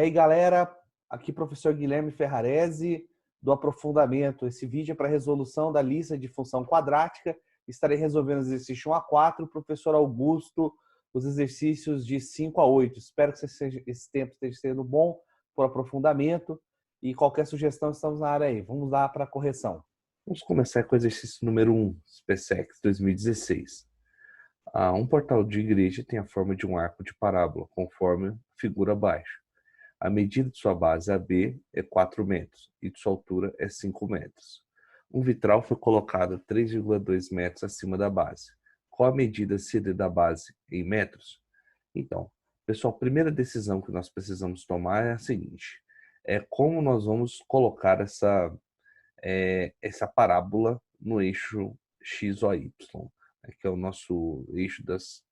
aí, galera, aqui professor Guilherme Ferrarese, do aprofundamento. Esse vídeo é para resolução da lista de função quadrática. Estarei resolvendo os exercícios 1 a 4, professor Augusto, os exercícios de 5 a 8. Espero que esse tempo esteja sendo bom para o aprofundamento e qualquer sugestão, estamos na área aí. Vamos lá para a correção. Vamos começar com o exercício número 1, SpaceX 2016. Um portal de igreja tem a forma de um arco de parábola, conforme a figura abaixo. A medida de sua base AB é 4 metros e de sua altura é 5 metros. Um vitral foi colocado a 3,2 metros acima da base. Qual a medida CD da base em metros? Então, pessoal, a primeira decisão que nós precisamos tomar é a seguinte: como nós vamos colocar essa parábola no eixo X ou Y, que é o nosso eixo das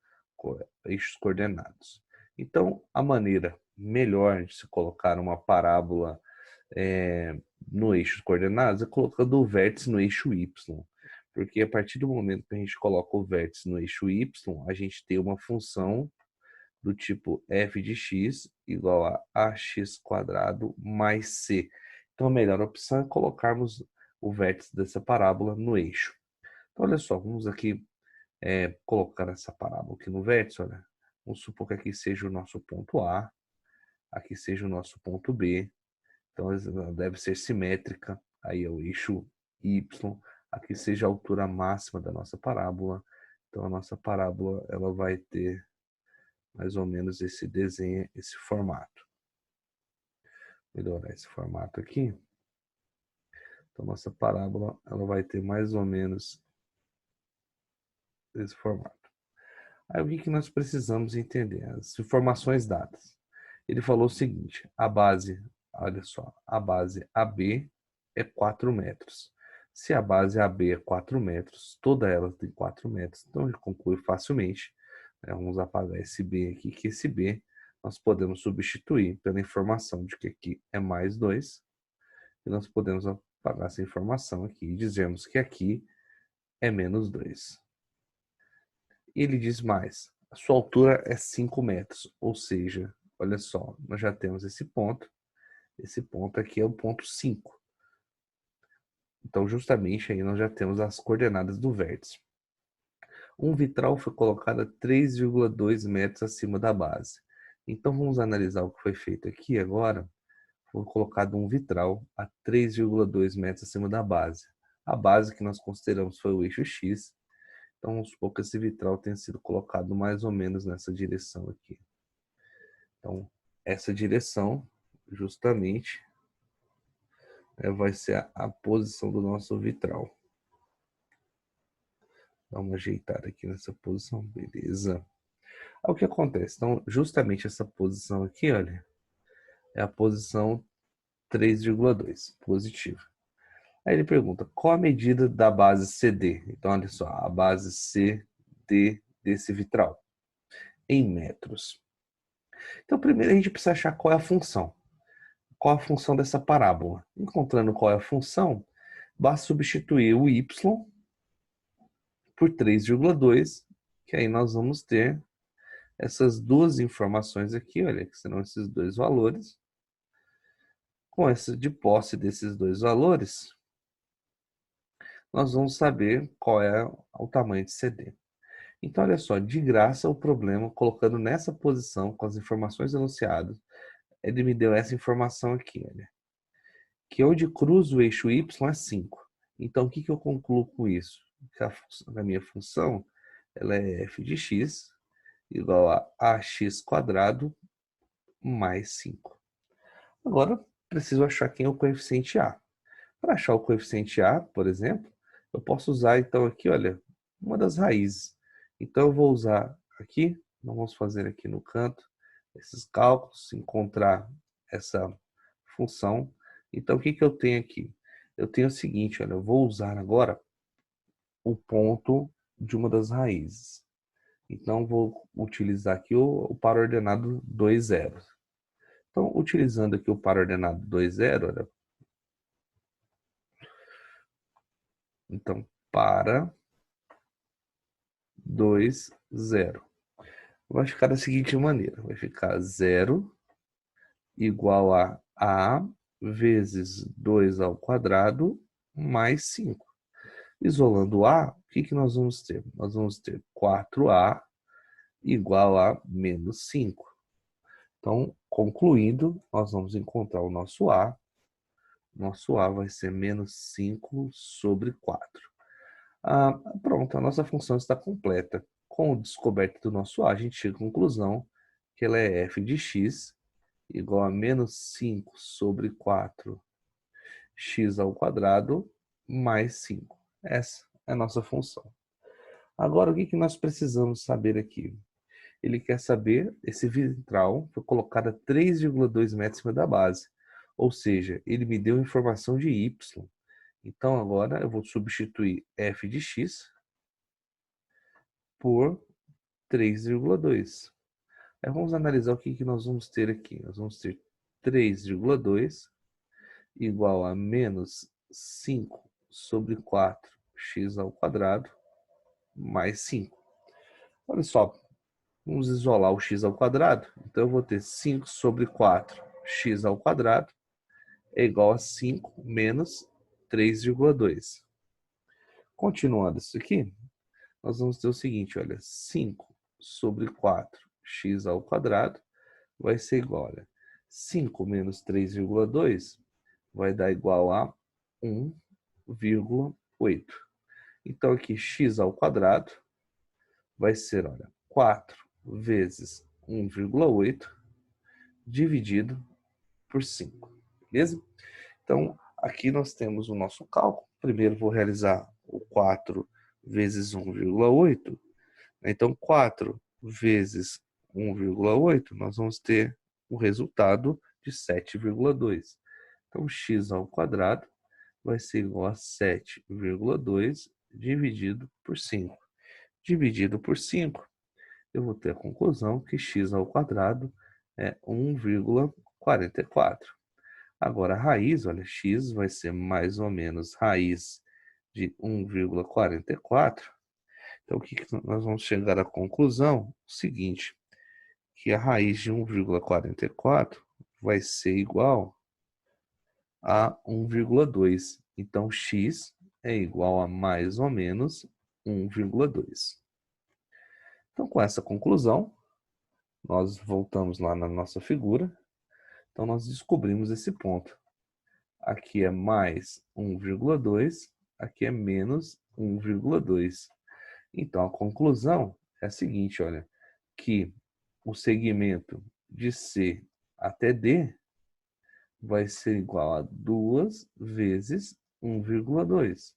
eixos coordenados. Então, a maneira melhor de se colocar uma parábola no eixo coordenados é colocando o vértice no eixo Y, porque a partir do momento que a gente coloca o vértice no eixo Y, a gente tem uma função do tipo f de x igual a ax quadrado mais c. Então, a melhor opção é colocarmos o vértice dessa parábola no eixo. Então, olha só, vamos aqui colocar essa parábola aqui no vértice. Olha, vamos supor que aqui seja o nosso ponto A, aqui seja o nosso ponto B. Então, ela deve ser simétrica. Aí é o eixo Y. Aqui seja a altura máxima da nossa parábola. Então, a nossa parábola ela vai ter mais ou menos esse desenho, esse formato. Melhorar esse formato aqui. Então, nossa parábola ela vai ter mais ou menos esse formato. Aí, o que nós precisamos entender? As informações dadas. Ele falou o seguinte: a base, olha só, a base AB é 4 metros. Se a base AB é 4 metros, toda ela tem 4 metros, então ele conclui facilmente. Vamos apagar esse B aqui, que esse B nós podemos substituir pela informação de que aqui é mais 2. E nós podemos apagar essa informação aqui e dizemos que aqui é menos 2. E ele diz mais: a sua altura é 5 metros, ou seja, olha só, nós já temos esse ponto aqui é o ponto 5. Então, justamente aí nós já temos as coordenadas do vértice. Um vitral foi colocado a 3,2 metros acima da base. Então, vamos analisar o que foi feito aqui agora. Foi colocado um vitral a 3,2 metros acima da base. A base que nós consideramos foi o eixo X. Então, vamos supor que esse vitral tenha sido colocado mais ou menos nessa direção aqui. Então, essa direção, justamente, vai ser a posição do nosso vitral. Dá uma ajeitada aqui nessa posição, beleza. Aí, o que acontece? Então, justamente essa posição aqui, olha, é a posição 3,2, positiva. Aí ele pergunta, qual a medida da base CD? Então, olha só, a base CD desse vitral, em metros. Então, primeiro a gente precisa achar qual é a função. Qual a função dessa parábola? Encontrando qual é a função, basta substituir o y por 3,2, que aí nós vamos ter essas duas informações aqui, olha, que serão esses dois valores. Com essa de posse desses dois valores, nós vamos saber qual é o tamanho de CD. Então, olha só, de graça o problema, colocando nessa posição, com as informações enunciadas, ele me deu essa informação aqui, olha, que onde cruza o eixo y é 5. Então, o que eu concluo com isso? Que a minha função ela é f de x igual a ax quadrado mais 5. Agora, preciso achar quem é o coeficiente a. Para achar o coeficiente a, por exemplo, eu posso usar, então, aqui, olha, uma das raízes. Então, eu vou usar aqui, vamos fazer aqui no canto, esses cálculos, encontrar essa função. Então, o que eu tenho aqui? Eu tenho o seguinte, olha, eu vou usar agora o ponto de uma das raízes. Então, vou utilizar aqui o par ordenado 2, 0. Então, utilizando aqui o par ordenado 2, 0, olha, então, para 2, 0. Vai ficar da seguinte maneira. Vai ficar 0 igual a vezes 2 ao quadrado mais 5. Isolando A, o que nós vamos ter? Nós vamos ter 4A igual a menos 5. Então, concluindo, nós vamos encontrar o nosso A. Nosso A vai ser menos 5 sobre 4. Pronto, a nossa função está completa. Com a descoberta do nosso A, a gente chega à conclusão que ela é f de x igual a menos 5 sobre 4 x ao quadrado mais 5. Essa é a nossa função. Agora, o que nós precisamos saber aqui? Ele quer saber, esse vitral foi colocado a 3,2 metros em cima da base. Ou seja, ele me deu informação de y. Então, agora eu vou substituir f de x por 3,2. Aí vamos analisar o que nós vamos ter aqui. Nós vamos ter 3,2 igual a menos 5 sobre 4x ao quadrado mais 5. Olha só, vamos isolar o x ao quadrado. Então eu vou ter 5 sobre 4x ao quadrado é igual a 5 menos 3,2. Continuando isso aqui, nós vamos ter o seguinte, olha, 5 sobre 4x ao quadrado vai ser igual, olha, 5 menos 3,2 vai dar igual a 1,8. Então aqui x ao quadrado vai ser, olha, 4 vezes 1,8 dividido por 5, beleza? Então aqui nós temos o nosso cálculo. Primeiro vou realizar o 4 vezes 1,8. Então 4 vezes 1,8 nós vamos ter o resultado de 7,2. Então x ao quadrado vai ser igual a 7,2 dividido por 5. Dividido por 5, eu vou ter a conclusão que x ao quadrado é 1,44. Agora a raiz, olha, x vai ser mais ou menos raiz de 1,44. Então o que nós vamos chegar à conclusão? O seguinte, que a raiz de 1,44 vai ser igual a 1,2. Então, x é igual a mais ou menos 1,2. Então, com essa conclusão, nós voltamos lá na nossa figura. Então, nós descobrimos esse ponto. Aqui é mais 1,2, aqui é menos 1,2. Então, a conclusão é a seguinte, olha, que o segmento de C até D vai ser igual a 2 vezes 1,2.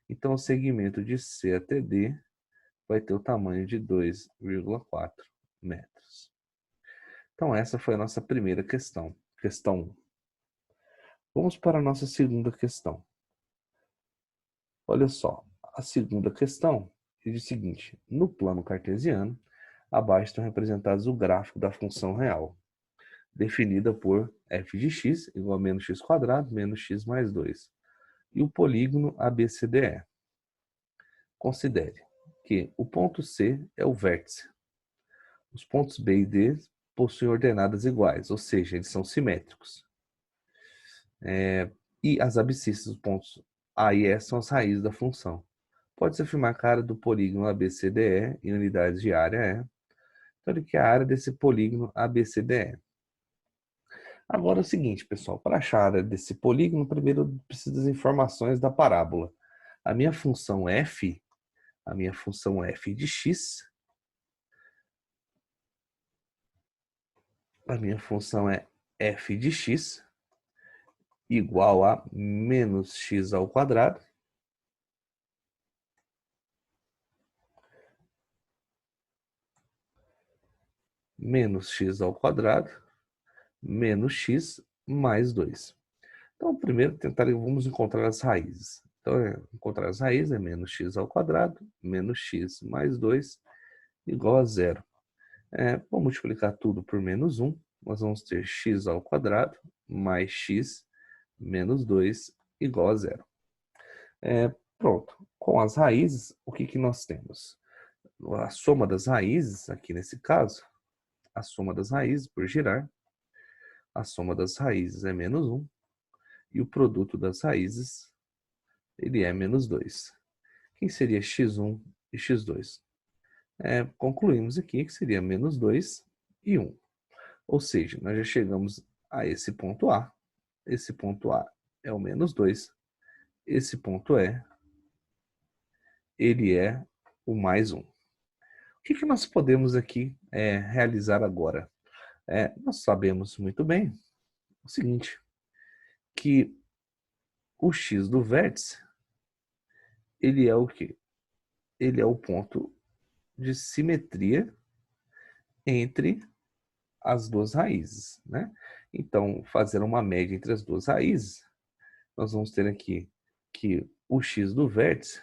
Então, o segmento de C até D vai ter o tamanho de 2,4 metros. Então, essa foi a nossa primeira questão. Questão 1. Vamos para a nossa segunda questão. Olha só, a segunda questão diz o seguinte: no plano cartesiano, abaixo estão representados o gráfico da função real, definida por f de x igual a menos x quadrado menos x mais 2, e o polígono ABCDE. Considere que o ponto C é o vértice. Os pontos B e D possuem ordenadas iguais, ou seja, eles são simétricos. E as abscissas dos pontos A e E são as raízes da função. Pode-se afirmar que a área do polígono ABCDE em unidades de área é. Então, que é a área desse polígono ABCDE. Agora é o seguinte, pessoal, para achar a área desse polígono, primeiro eu preciso das informações da parábola. A minha função f de x, a minha função é f de x igual a menos x ao quadrado menos x ao quadrado menos x mais 2. Então, primeiro vamos encontrar as raízes. Então, encontrar as raízes é menos x ao quadrado menos x mais 2 igual a 0. Vou multiplicar tudo por menos 1. Nós vamos ter x ao quadrado mais x menos 2 igual a 0. Pronto. Com as raízes, o que nós temos? A soma das raízes, aqui nesse caso, a soma das raízes por girar, a soma das raízes é menos 1 e o produto das raízes ele é menos 2. Quem seria x1 e x2? Concluímos aqui que seria menos 2 e 1. Ou seja, nós já chegamos a esse ponto A. Esse ponto A é o menos 2. Esse ponto E, ele é o mais 1. O que nós podemos aqui realizar agora? Nós sabemos muito bem o seguinte, que o x do vértice, ele é o quê? Ele é o ponto de simetria entre as duas raízes, né? Então, fazendo uma média entre as duas raízes, nós vamos ter aqui que o x do vértice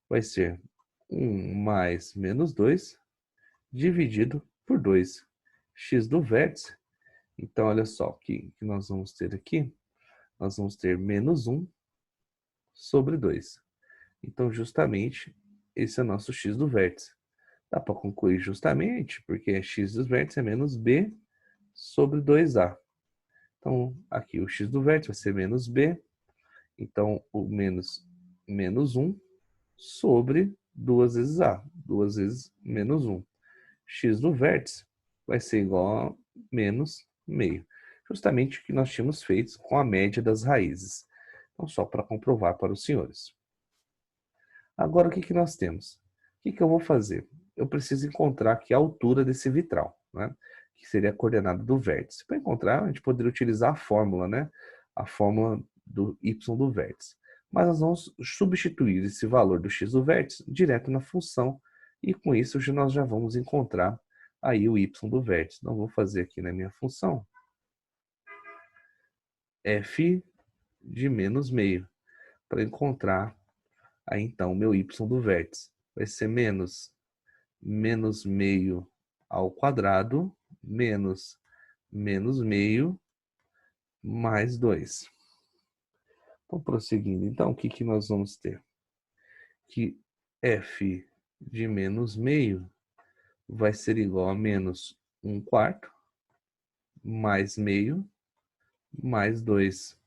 vai ser 1 mais menos 2 dividido por 2. X do vértice, então olha só, o que nós vamos ter aqui? Nós vamos ter menos 1 sobre 2. Então, justamente, esse é o nosso x do vértice. Dá para concluir justamente, porque x do vértice é menos b sobre 2a. Então, aqui o x do vértice vai ser menos b. Então, o menos 1 sobre 2 vezes a. 2 vezes menos 1. X do vértice vai ser igual a menos meio. Justamente o que nós tínhamos feito com a média das raízes. Então, só para comprovar para os senhores. Agora, o que nós temos? O que eu vou fazer? Eu preciso encontrar aqui a altura desse vitral, né? Que seria a coordenada do vértice. Para encontrar, a gente poderia utilizar a fórmula, né? A fórmula do y do vértice. Mas nós vamos substituir esse valor do x do vértice direto na função e com isso nós já vamos encontrar aí o y do vértice. Então, vou fazer aqui na minha função f de menos meio para encontrar aí então o meu y do vértice. Vai ser menos meio ao quadrado menos meio mais 2. Então, prosseguindo, então, o que nós vamos ter? Que f de menos meio vai ser igual a menos 1/4 mais meio mais 2.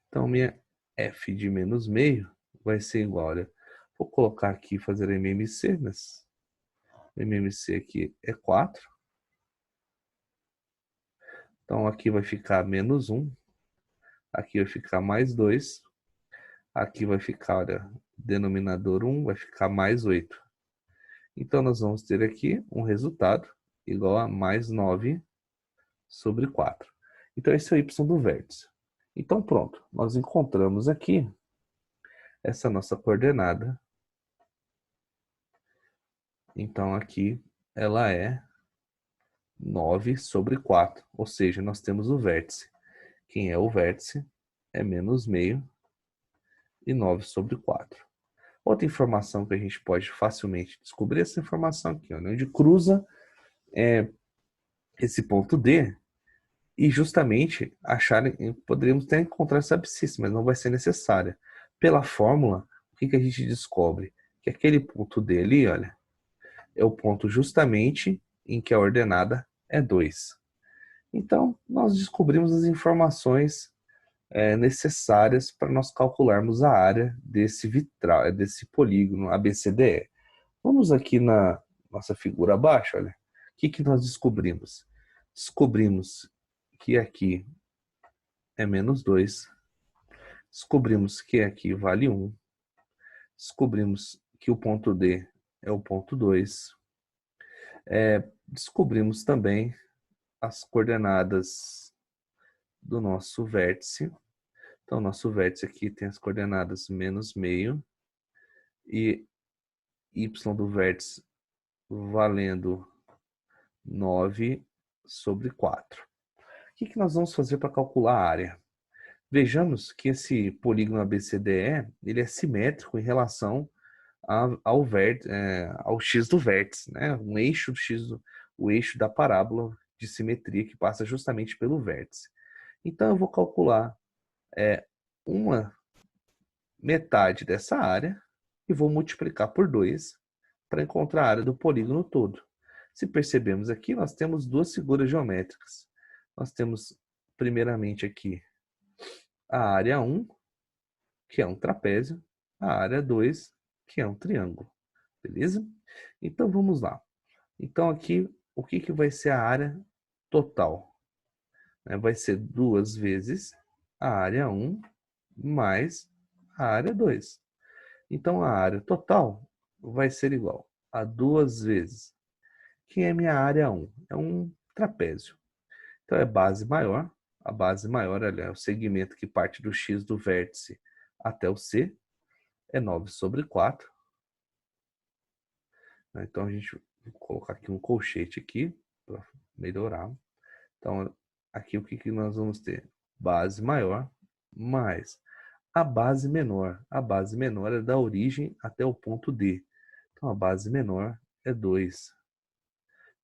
Então, minha f de menos meio vai ser igual, olha, vou colocar aqui, fazer MMC, mas MMC aqui é 4. Então, aqui vai ficar menos 1. Aqui vai ficar mais 2. Aqui vai ficar, olha, denominador 1 vai ficar mais 8. Então, nós vamos ter aqui um resultado igual a mais 9 sobre 4. Então, esse é o y do vértice. Então, pronto. Nós encontramos aqui essa nossa coordenada. Então, aqui ela é 9 sobre 4. Ou seja, nós temos o vértice. Quem é o vértice é menos meio e 9 sobre 4. Outra informação que a gente pode facilmente descobrir é essa informação aqui, onde cruza esse ponto D e justamente poderíamos até encontrar essa abscissa, mas não vai ser necessária. Pela fórmula, o que a gente descobre? Que aquele ponto D ali, olha, é o ponto justamente em que a ordenada é 2. Então, nós descobrimos as informações necessárias para nós calcularmos a área desse vitral, desse polígono ABCDE. Vamos aqui na nossa figura abaixo, olha. O que nós descobrimos? Descobrimos que aqui é menos 2. Descobrimos que aqui vale 1. Descobrimos que o ponto D é o ponto 2. Descobrimos também as coordenadas do nosso vértice. Então, nosso vértice aqui tem as coordenadas menos meio e y do vértice valendo 9 sobre 4. O que nós vamos fazer para calcular a área? Vejamos que esse polígono ABCDE ele é simétrico em relação ao x do vértice, né? Um eixo do x, o eixo da parábola de simetria que passa justamente pelo vértice. Então, eu vou calcular uma metade dessa área e vou multiplicar por 2 para encontrar a área do polígono todo. Se percebemos aqui, nós temos duas figuras geométricas. nós temos primeiramente aqui a área 1, que é um trapézio, a área 2, que é um triângulo, beleza? Então vamos lá. Então aqui, o que vai ser a área total? Vai ser 2 vezes a área 1 mais a área 2. Então a área total vai ser igual a 2 vezes, que é minha área 1, é um trapézio. Então é base maior, a base maior é o segmento que parte do X do vértice até o C, é 9 sobre 4. Então a gente vai colocar aqui um colchete aqui para melhorar. Então aqui o que nós vamos ter? Base maior mais a base menor. A base menor é da origem até o ponto D. Então a base menor é 2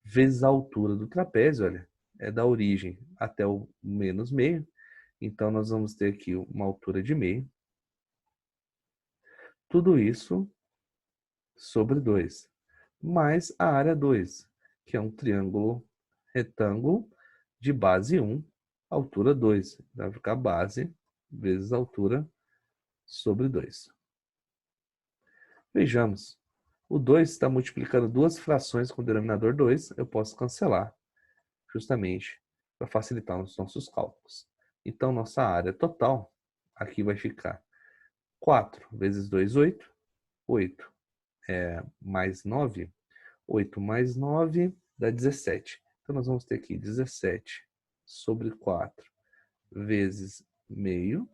vezes a altura do trapézio, olha, é da origem até o menos meio. Então nós vamos ter aqui uma altura de meio. Tudo isso sobre 2, mais a área 2, que é um triângulo retângulo de base 1, altura 2. Vai ficar base vezes altura sobre 2. Vejamos. O 2 está multiplicando duas frações com o denominador 2. Eu posso cancelar, justamente para facilitar os nossos cálculos. Então, nossa área total aqui vai ficar 4 vezes 2, 8. 8 mais 9. 8 mais 9 dá 17. Então, nós vamos ter aqui 17 sobre 4 vezes meio,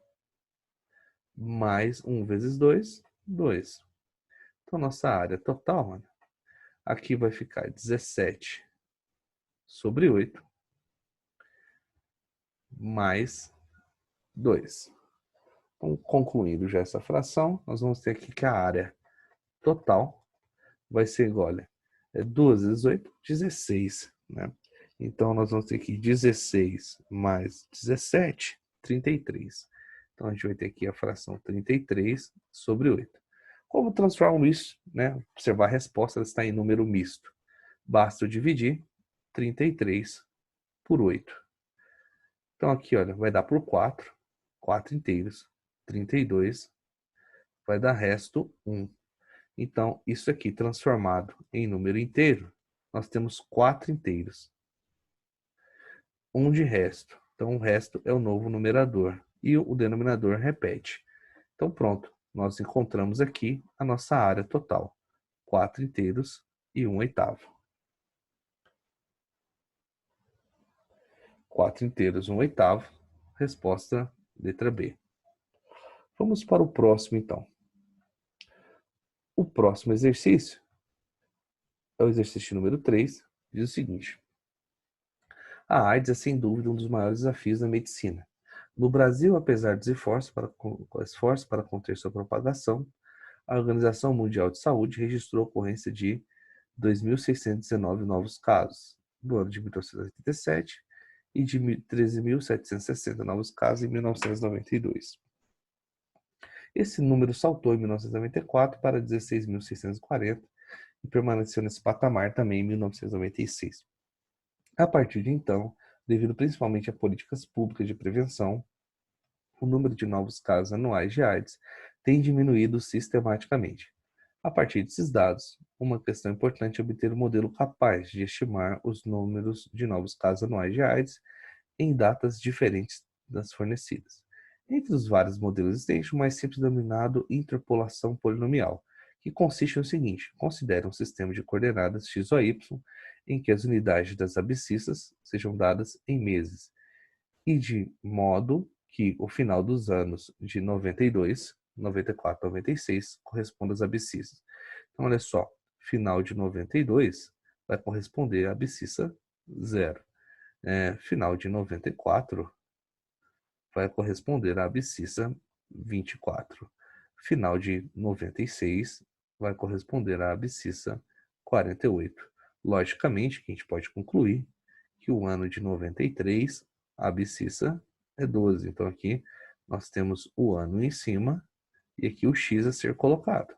mais 1 vezes 2, 2. Então, nossa área total, aqui vai ficar 17 sobre 8, mais 2. Então, concluindo já essa fração, nós vamos ter aqui que a área total vai ser igual a 2 vezes 8, 16. Né? Então, nós vamos ter aqui 16 mais 17, 33. Então, a gente vai ter aqui a fração 33 sobre 8. Como transformar isso? Observar a resposta, ela está em número misto. Basta eu dividir 33 por 8. Então, aqui, olha, vai dar por 4. 4 inteiros. 32. Vai dar resto 1. Então, isso aqui transformado em número inteiro, nós temos 4 inteiros. 1 de resto. Então, o resto é o novo numerador. E o denominador repete. Então, pronto. Nós encontramos aqui a nossa área total. 4 inteiros e 1 oitavo. 4 inteiros, 1 oitavo. Resposta, letra B. Vamos para o próximo, então. O próximo exercício é o exercício número 3. Diz o seguinte. A AIDS é, sem dúvida, um dos maiores desafios da medicina. No Brasil, apesar dos esforços para conter sua propagação, a Organização Mundial de Saúde registrou a ocorrência de 2.619 novos casos no ano de 1987 e de 13.760 novos casos em 1992. Esse número saltou em 1994 para 16.640 e permaneceu nesse patamar também em 1996. A partir de então, devido principalmente a políticas públicas de prevenção, o número de novos casos anuais de AIDS tem diminuído sistematicamente. A partir desses dados, uma questão importante é obter um modelo capaz de estimar os números de novos casos anuais de AIDS em datas diferentes das fornecidas. Entre os vários modelos existentes, o mais simples é denominado interpolação polinomial, que consiste no seguinte: considera um sistema de coordenadas x ou y em que as unidades das abscissas sejam dadas em meses, e de modo que o final dos anos de 92, 94, 96 corresponda às abscissas. Então, olha só, final de 92 vai corresponder à abscissa 0. Final de 94 vai corresponder à abscissa 24. Final de 96 vai corresponder à abscissa 48. Logicamente, que a gente pode concluir que o ano de 93, a abscissa é 12. Então, aqui nós temos o ano em cima e aqui o x a ser colocado.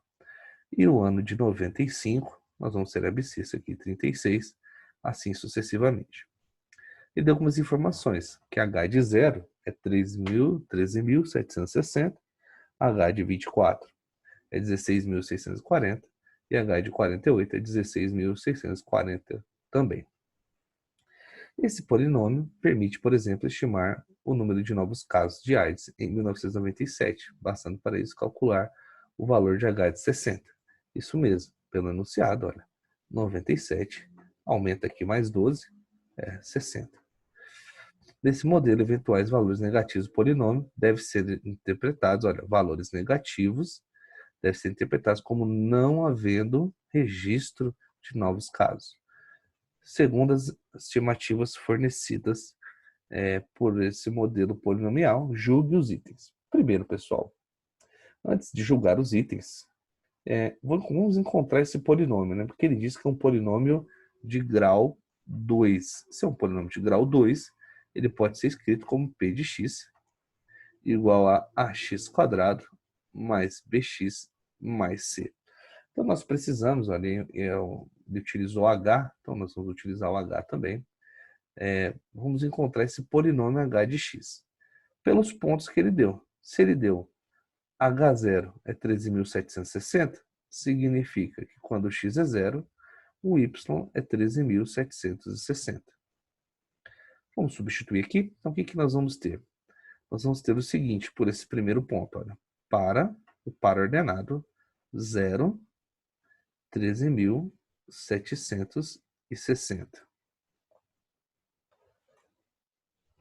E o ano de 95, nós vamos ter a abscissa aqui 36, assim sucessivamente. Ele deu algumas informações, que H de 0 é 13.760, H de 24 é 16.640 e H de 48 é 16.640 também. Esse polinômio permite, por exemplo, estimar o número de novos casos de AIDS em 1997, bastando para isso calcular o valor de H de 60. Isso mesmo, pelo enunciado, olha, 97, aumenta aqui mais 12, é 60. Nesse modelo, eventuais valores negativos do polinômio devem ser interpretados, olha, valores negativos devem ser interpretados como não havendo registro de novos casos, segundo as estimativas fornecidas por esse modelo polinomial. Julgue os itens. Primeiro, pessoal, antes de julgar os itens, vamos encontrar esse polinômio, né? Porque ele diz que é um polinômio de grau 2. Se é um polinômio de grau 2, ele pode ser escrito como p de x igual a ax quadrado mais bx mais c. Então, nós precisamos, ali, ele utilizou h, então nós vamos utilizar o h também. Vamos encontrar esse polinômio h de x pelos pontos que ele deu. Se ele deu h0 é 13.760, significa que quando x é zero, o y é 13.760. Vamos substituir aqui. Então, o que nós vamos ter? Nós vamos ter o seguinte, por esse primeiro ponto, olha, para o par ordenado 0, 13.760.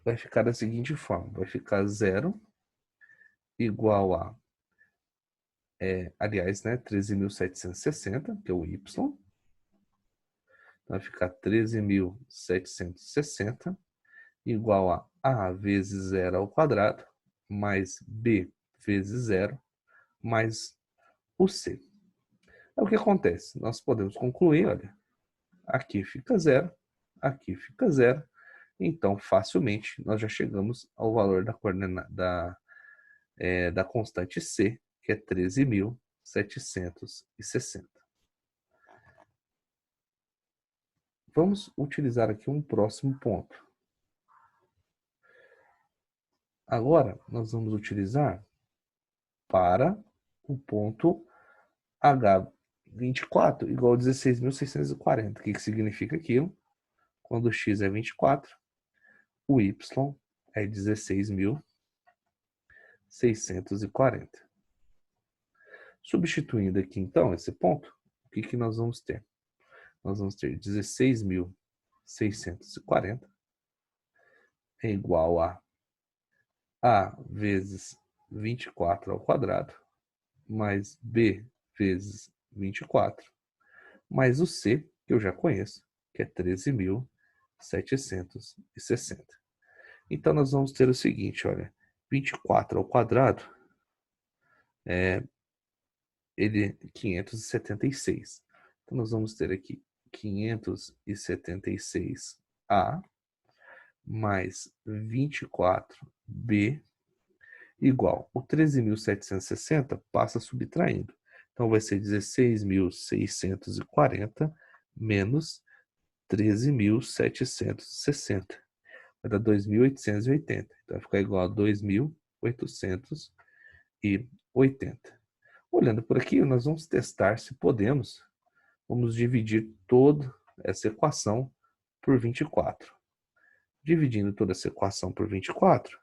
Vai ficar da seguinte forma, vai ficar 0 igual a, aliás, né, 13.760, que é o y, então vai ficar 13.760 igual a vezes 0 ao quadrado, mais b vezes 0, mais o c. É o que acontece, nós podemos concluir, olha, aqui fica 0, aqui fica 0, então facilmente nós já chegamos ao valor da constante c, que é 13.760. Vamos utilizar aqui um próximo ponto. Agora, nós vamos utilizar para o ponto H24 igual a 16.640. O que significa aquilo? Quando x é 24, o y é 16.640. Substituindo aqui, então, esse ponto, o que nós vamos ter? Nós vamos ter 16.640 é igual a vezes 24 ao quadrado, mais b vezes 24, mais o c, que eu já conheço, que é 13.760. Então, nós vamos ter o seguinte, olha, 24 ao quadrado é 576. Então, nós vamos ter aqui 576a mais 24b igual. O 13.760 passa subtraindo. Então, vai ser 16.640 menos 13.760. Vai dar 2.880. Então, vai ficar igual a 2.880. Olhando por aqui, nós vamos testar se podemos. Vamos dividir toda essa equação por 24. Dividindo toda essa equação por 24,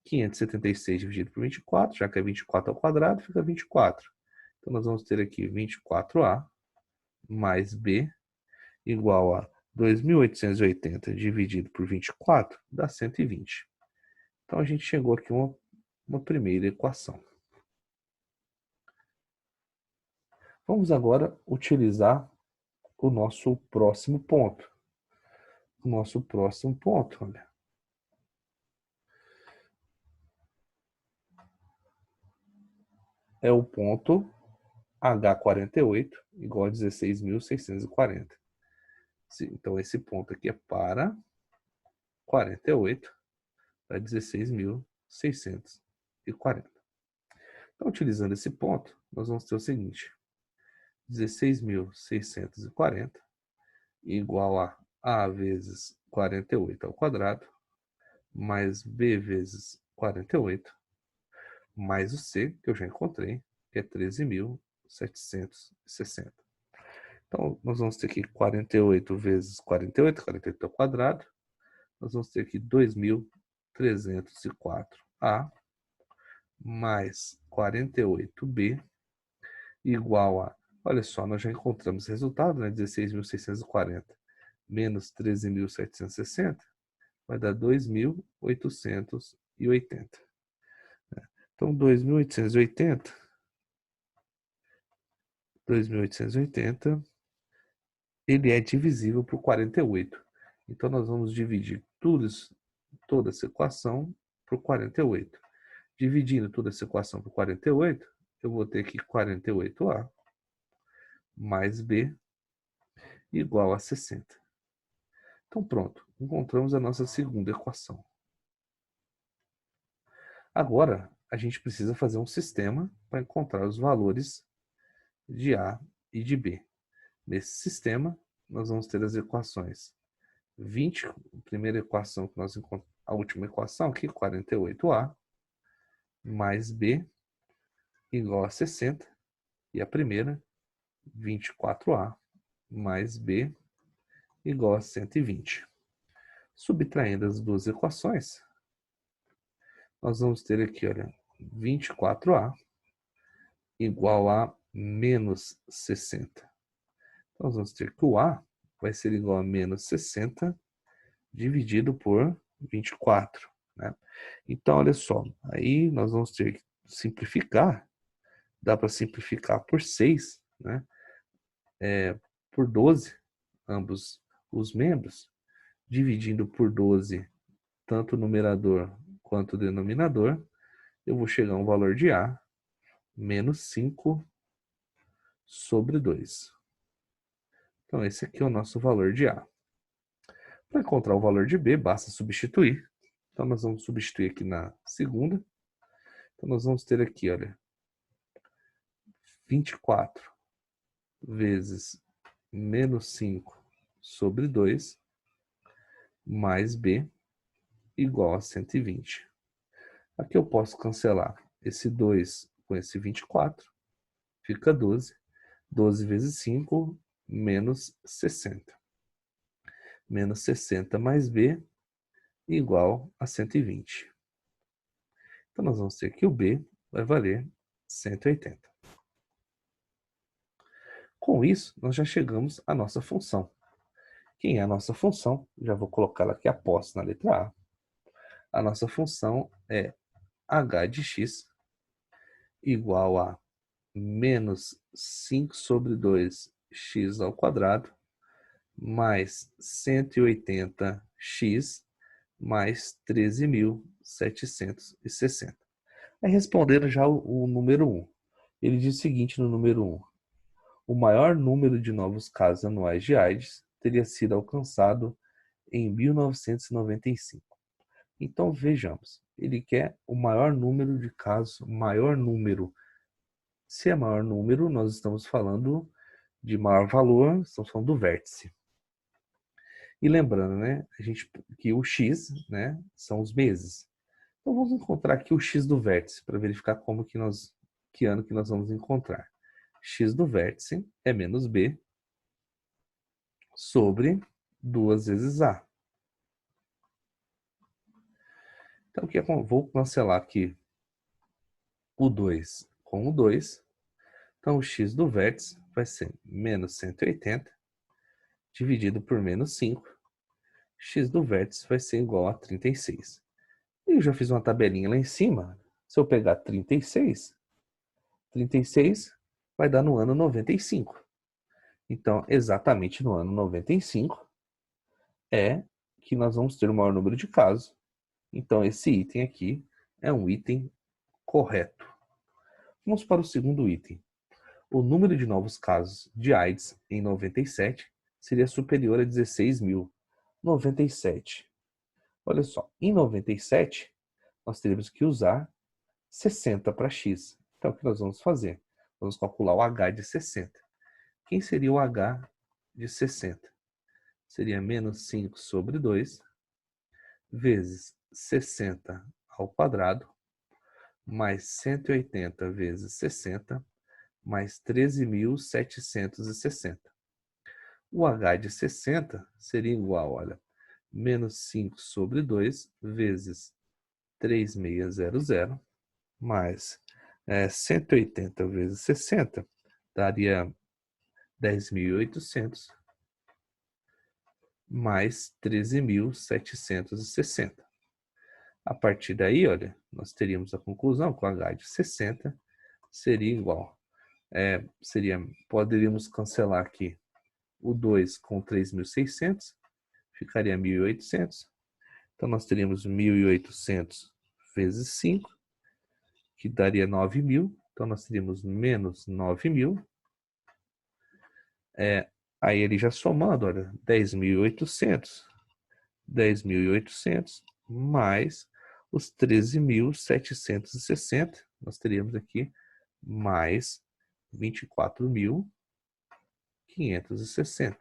576 dividido por 24, já que é 24 ao quadrado, fica 24. Então, nós vamos ter aqui 24a mais b igual a 2.880 dividido por 24, dá 120. Então, a gente chegou aqui a uma primeira equação. Vamos agora utilizar o nosso próximo ponto. O nosso próximo ponto, olha. É o ponto H48 igual a 16.640. Então, esse ponto aqui é para 48, dá 16.640. Então, utilizando esse ponto, nós vamos ter o seguinte. 16.640 igual a vezes 48 ao quadrado, mais B vezes 48, mais o C, que eu já encontrei, que é 13.760. Então, nós vamos ter aqui 48 vezes 48, 48 ao quadrado. Nós vamos ter aqui 2.304A mais 48B igual a... Olha só, nós já encontramos o resultado, né? 16.640 menos 13.760 vai dar 2.880. Então, 2.880, ele é divisível por 48. Então, nós vamos dividir toda essa equação por 48. Dividindo toda essa equação por 48, eu vou ter aqui 48A mais B igual a 60. Então, pronto. Encontramos a nossa segunda equação. Agora, a gente precisa fazer um sistema para encontrar os valores de A e de B. Nesse sistema, nós vamos ter as equações 20, a primeira equação que nós encontramos, a última equação aqui, 48A, mais B igual a 60, e a primeira, 24A, mais B igual a 120. Subtraindo as duas equações, nós vamos ter aqui, olha, 24A igual a menos 60. Então, nós vamos ter que o A vai ser igual a menos 60 dividido por 24. Né? Então, olha só, aí nós vamos ter que simplificar. Dá para simplificar por 6, né? Por 12, ambos os membros, dividindo por 12, tanto o numerador quanto o denominador, eu vou chegar a um valor de A, menos 5 sobre 2. Então, esse aqui é o nosso valor de A. Para encontrar o valor de B, basta substituir. Então, nós vamos substituir aqui na segunda. Então, nós vamos ter aqui, olha, 24 vezes menos 5 sobre 2, mais B, igual a 120. Aqui eu posso cancelar esse 2 com esse 24, fica 12. 12 vezes 5, menos 60. Menos 60 mais B, igual a 120. Então, nós vamos ter que o B vai valer 180. Com isso, nós já chegamos à nossa função. Quem é a nossa função? Já vou colocá-la aqui após na letra A. A nossa função é h de x igual a menos 5 sobre 2x ao quadrado mais 180x mais 13.760. Aí respondendo já o número 1. Ele diz o seguinte no número 1. O maior número de novos casos anuais de AIDS teria sido alcançado em 1995. Então vejamos, ele quer o maior número de casos, maior número. Se é maior número, nós estamos falando de maior valor, estamos falando do vértice. E lembrando, né, que o x, né, são os meses. Então vamos encontrar aqui o x do vértice para verificar que ano que nós vamos encontrar. X do vértice é menos b sobre 2 vezes a. Então aqui vou cancelar aqui o 2 com o 2. Então o x do vértice vai ser menos 180 dividido por menos 5. X do vértice vai ser igual a 36. Eu já fiz uma tabelinha lá em cima. Se eu pegar 36 vai dar no ano 95. Então, exatamente no ano 95 é que nós vamos ter o maior número de casos. Então, esse item aqui é um item correto. Vamos para o segundo item. O número de novos casos de AIDS em 97 seria superior a 16.000. 97. Olha só, em 97, nós teríamos que usar 60 para x. Então, o que nós vamos fazer? Vamos calcular o h de 60. Quem seria o h de 60? seria menos 5 sobre 2, vezes 60 ao quadrado, mais 180 vezes 60, mais 13.760. O H de 60 seria igual, olha, menos 5 sobre 2 vezes 3.600, mais 180 vezes 60, daria 10.800, mais 13.760. A partir daí, olha, nós teríamos a conclusão que o H de 60 seria igual. Poderíamos cancelar aqui o 2 com 3.600, ficaria 1.800. Então, nós teríamos 1.800 vezes 5, que daria 9.000. Então, nós teríamos menos 9.000. Aí, ele já somando, olha, 10.800. 10.800 mais os 13.760. Nós teríamos aqui mais 24.560.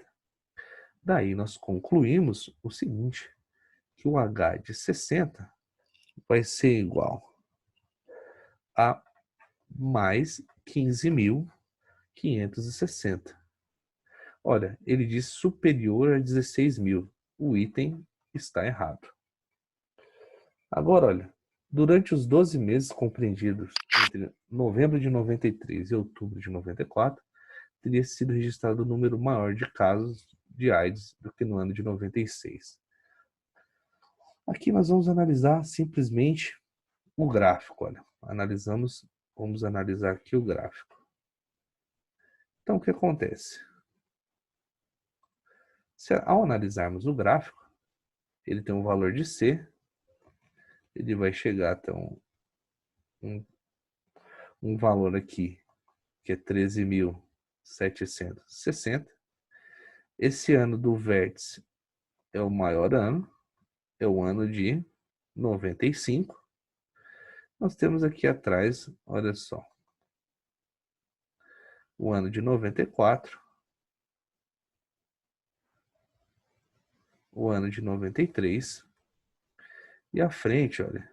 Daí, nós concluímos o seguinte, que o H de 60 vai ser igual a mais 15.560. Olha, ele diz superior a 16.000. O item está errado. Agora, olha, durante os 12 meses compreendidos entre novembro de 93 e outubro de 94, teria sido registrado um número maior de casos de AIDS do que no ano de 96. Aqui nós vamos analisar simplesmente o gráfico, olha. Vamos analisar aqui o gráfico. Então, o que acontece? Ao analisarmos o gráfico, ele tem um valor de C, ele vai chegar até um valor aqui, que é 13.760. Esse ano do vértice é o maior ano, é o ano de 95. Nós temos aqui atrás, olha só, o ano de 94, o ano de 93, e à frente, olha,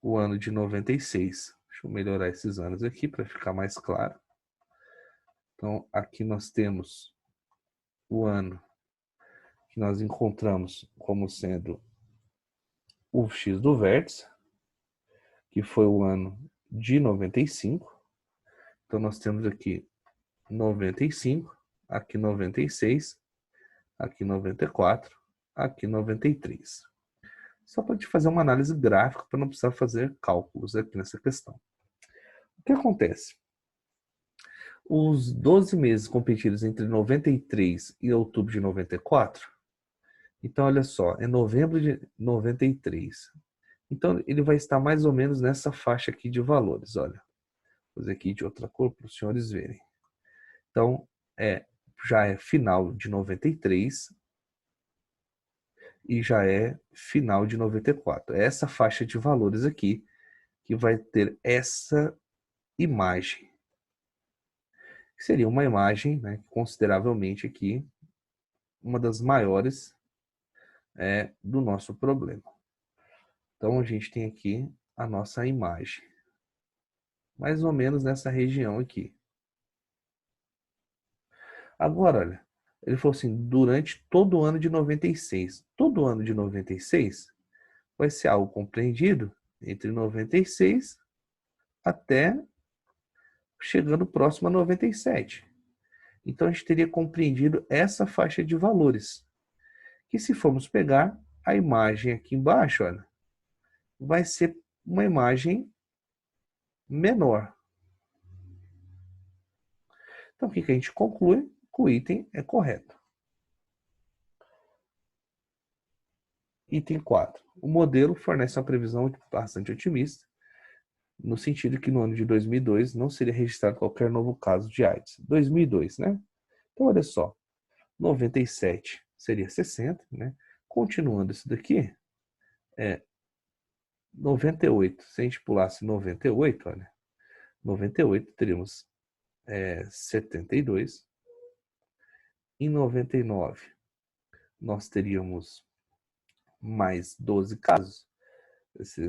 o ano de 96. Deixa eu melhorar esses anos aqui para ficar mais claro. Então, aqui nós temos o ano que nós encontramos como sendo o X do vértice, que foi o ano de 95. Então, nós temos aqui 95, aqui 96, aqui 94, aqui 93. Só para te fazer uma análise gráfica, para não precisar fazer cálculos aqui nessa questão. O que acontece? Os 12 meses competidos entre 93 e outubro de 94, então olha só, é novembro de 93. Então ele vai estar mais ou menos nessa faixa aqui de valores, olha. Vou fazer aqui de outra cor para os senhores verem. Então, já é final de 93 e já é final de 94. É essa faixa de valores aqui que vai ter essa imagem. Seria uma imagem, né, consideravelmente aqui, uma das maiores do nosso problema. Então, a gente tem aqui a nossa imagem. Mais ou menos nessa região aqui. Agora, olha, ele falou assim, durante todo o ano de 96. Todo o ano de 96 vai ser algo compreendido entre 96 até chegando próximo a 97. Então, a gente teria compreendido essa faixa de valores. Que se formos pegar a imagem aqui embaixo, olha, vai ser uma imagem menor. Então, o que a gente conclui? Que o item é correto. Item 4. O modelo fornece uma previsão bastante otimista, no sentido que no ano de 2002 não seria registrado qualquer novo caso de AIDS. 2002, né? Então, olha só. 97 seria 60, né? Continuando isso daqui, 98. Se a gente pulasse 98, olha, 98 teríamos 72. Em 99, nós teríamos mais 12 casos.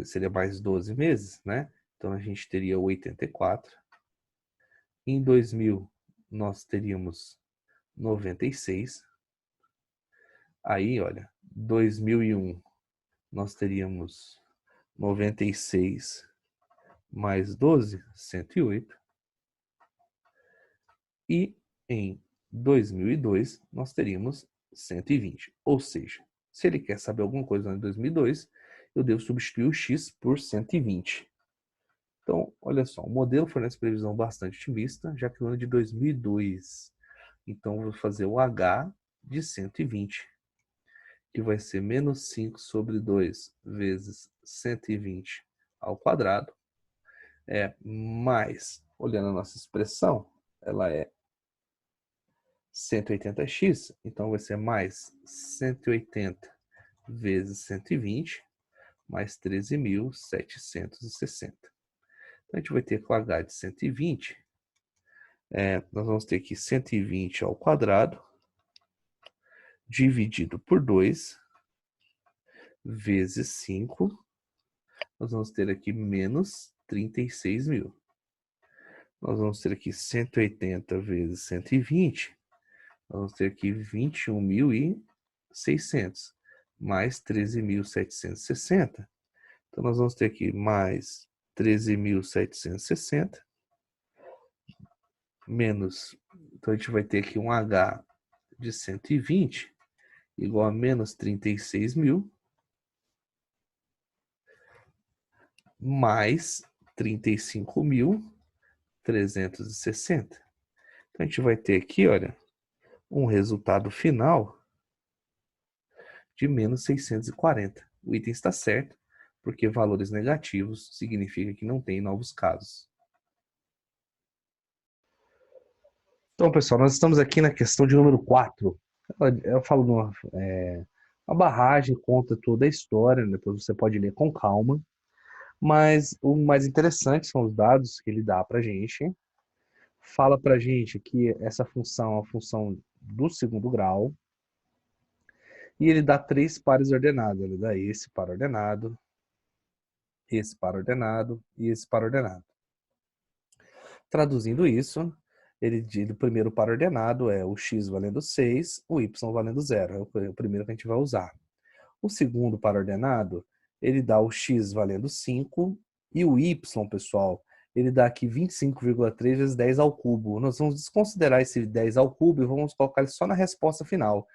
Seria mais 12 meses, né? Então, a gente teria 84. Em 2000, nós teríamos 96. Aí, olha, 2001, nós teríamos 96 mais 12, 108. E em 2002, nós teríamos 120. Ou seja, se ele quer saber alguma coisa em 2002, eu devo substituir o x por 120. Então, olha só, o modelo fornece previsão bastante otimista, já que no ano de 2002. Então, eu vou fazer o h de 120, que vai ser menos 5 sobre 2 vezes 120 ao quadrado, mais, olhando a nossa expressão, ela é 180x, então vai ser mais 180 vezes 120, mais 13.760. Então, a gente vai ter que o h de 120, nós vamos ter aqui 120 ao quadrado, dividido por 2, vezes 5, nós vamos ter aqui menos 36.000. Nós vamos ter aqui 180 vezes 120, nós vamos ter aqui 21.600, mais 13.760. Então, nós vamos ter aqui mais 13.760, menos, então a gente vai ter aqui um H de 120, igual a menos 36.000, mais 35.360. Então, a gente vai ter aqui, olha, um resultado final de menos 640. O item está certo, porque valores negativos significa que não tem novos casos. Então, pessoal, nós estamos aqui na questão de número 4. Eu falo de uma barragem, conta toda a história, depois você pode ler com calma. Mas o mais interessante são os dados que ele dá para a gente. Fala para a gente que essa função é uma função do segundo grau. E ele dá 3 pares ordenados. Ele dá esse par ordenado, esse par ordenado e esse par ordenado. Traduzindo isso, o primeiro par ordenado é o x valendo 6, o y valendo 0. É o primeiro que a gente vai usar. O segundo par ordenado, ele dá o x valendo 5 e o y, pessoal, ele dá aqui 25,3 vezes 10 ao cubo. Nós vamos desconsiderar esse 10 ao cubo e vamos colocar ele só na resposta final.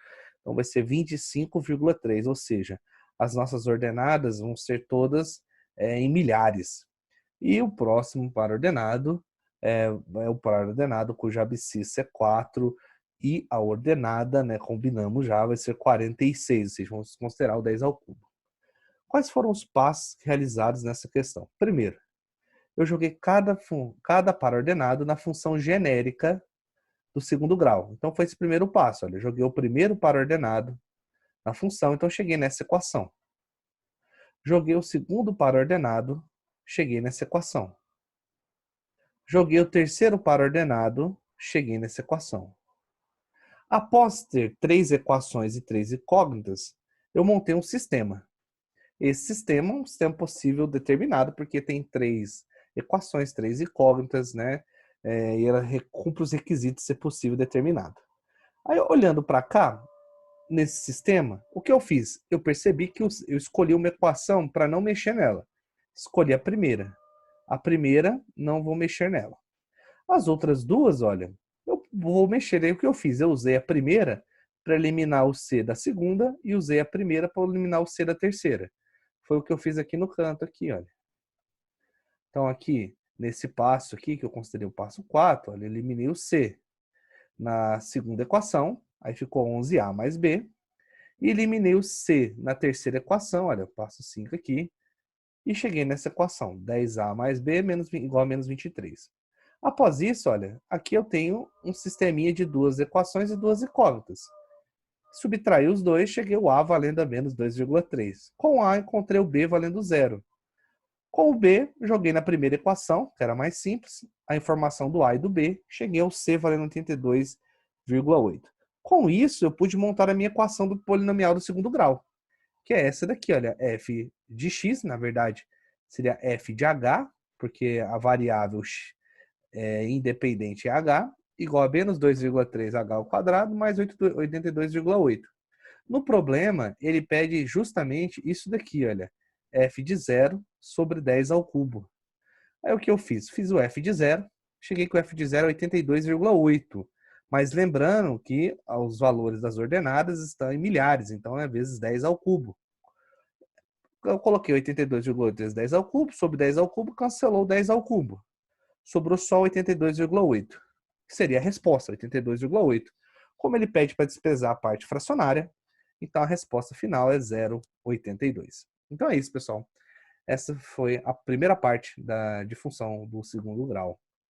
Então vai ser 25,3, ou seja, as nossas ordenadas vão ser todas em milhares. E o próximo par ordenado é o par ordenado cuja abscissa é 4 e a ordenada, né, combinamos já, vai ser 46, ou seja, vamos considerar o 10 ao cubo. Quais foram os passos realizados nessa questão? Primeiro, eu joguei cada par ordenado na função genérica do segundo grau. Então foi esse primeiro passo. Olha, eu joguei o primeiro par ordenado na função, então cheguei nessa equação. Joguei o segundo par ordenado, cheguei nessa equação. Joguei o terceiro par ordenado, cheguei nessa equação. Após ter 3 equações e 3 incógnitas, eu montei um sistema. Esse sistema é um sistema possível determinado, porque tem 3 equações, 3 incógnitas, né? E ela cumpre os requisitos de ser possível determinado. Aí, olhando para cá, nesse sistema, o que eu fiz? Eu percebi que eu escolhi uma equação para não mexer nela. Escolhi a primeira. A primeira, não vou mexer nela. As outras duas, olha, eu vou mexer. Aí o que eu fiz? Eu usei a primeira para eliminar o C da segunda e usei a primeira para eliminar o C da terceira. Foi o que eu fiz aqui no canto, aqui, olha. Então, aqui, nesse passo aqui, que eu considerei o passo 4, olha, eliminei o C. Na segunda equação, aí ficou 11A mais B. E eliminei o C na terceira equação, olha, passo 5 aqui. E cheguei nessa equação, 10A mais B igual a menos 23. Após isso, olha, aqui eu tenho um sisteminha de 2 equações e 2 incógnitas. Subtraí os dois, cheguei o A valendo a menos 2,3. Com o A, encontrei o B valendo 0. Com o B, joguei na primeira equação, que era mais simples, a informação do A e do B, cheguei ao C valendo 82,8. Com isso, eu pude montar a minha equação do polinomial do segundo grau, que é essa daqui, olha, f de x, na verdade, seria f de h, porque a variável independente é h, igual a menos 2,3h ao quadrado mais 82,8. No problema, ele pede justamente isso daqui, olha, f de 0 sobre 10 ao cubo. Aí o que eu fiz? Fiz o f de 0, cheguei com o f de 0 a 82,8. Mas lembrando que os valores das ordenadas estão em milhares, então é vezes 10 ao cubo. Eu coloquei 82,8 vezes 10 ao cubo, sobre 10 ao cubo, cancelou 10 ao cubo. Sobrou só 82,8, que seria a resposta, 82,8. Como ele pede para desprezar a parte fracionária, então a resposta final é 0,82. Então é isso, pessoal. Essa foi a primeira parte de função do segundo grau.